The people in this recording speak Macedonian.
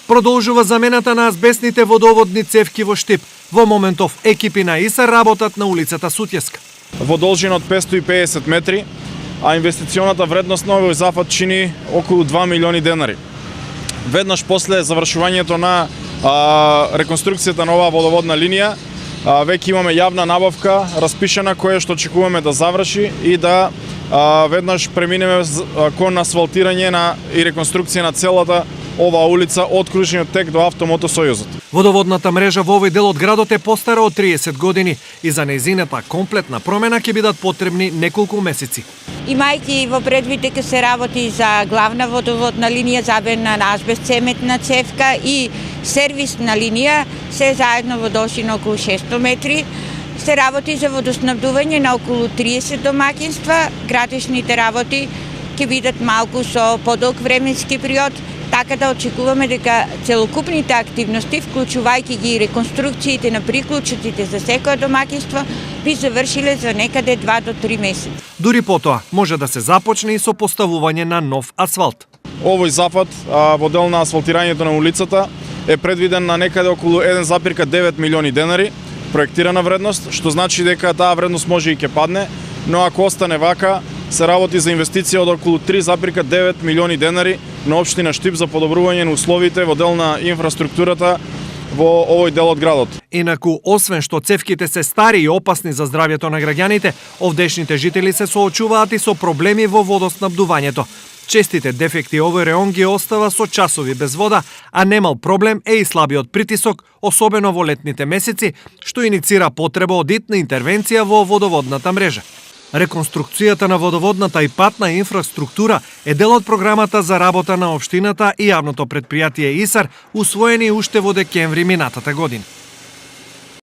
Продолжува замената на азбестните водоводни цевки во Штип. Во моментов екипи на ИСА работат на улицата Сутјеска. Во должина од 550 метри, а инвестиционата вредност на овој зафат чини околу 2 милиони денари. Веднаш после завршувањето на реконструкцијата на оваа водоводна линија, веќе имаме јавна набавка распишана која што очекуваме да заврши и да веднаш преминеме кон асфалтирање и реконструкција на целата оваа улица од кружниот тек до Автомотосојузот. Водоводната мрежа во овој дел од градот е постара од 30 години и за нејзината комплетна промена ќе бидат потребни неколку месеци. Имајќи во предвид дека се работи за главна водоводна линија забена на азбест-цементна цевка и сервисна линија, се заедно во должина околу 600 метри, се работи за водоснабдување на околу 30 домаќинства. Градишните работи ќе бидат малку со подолг временски период, така да очекуваме дека целокупните активности, вклучувајќи ги реконструкциите на приклучоците за секое домаќинство, би завршиле за некаде 2 до 3 месеци. Дури потоа може да се започне и со поставување на нов асфалт. Овој зафат во дел на асфалтирањето на улицата е предвиден на некаде околу 1,9 милиони денари проектирана вредност, што значи дека таа вредност може и ќе падне, но ако остане вака, се работи за инвестиција од околу 3,9 милиони денари на општина Штип за подобрување на условите во дел на инфраструктурата во овој дел од градот. Инаку, освен што цевките се стари и опасни за здравјето на граѓаните, овдешните жители се соочуваат и со проблеми во водоснабдувањето. Честите дефекти овој реон ги остава со часови без вода, а немал проблем е и слабиот притисок, особено во летните месеци, што иницира потреба од итна интервенција во водоводната мрежа. Реконструкцијата на водоводната и патна инфраструктура е дел од програмата за работа на општината и јавното претпријатие ИСАР, усвоени уште во декември минатата година.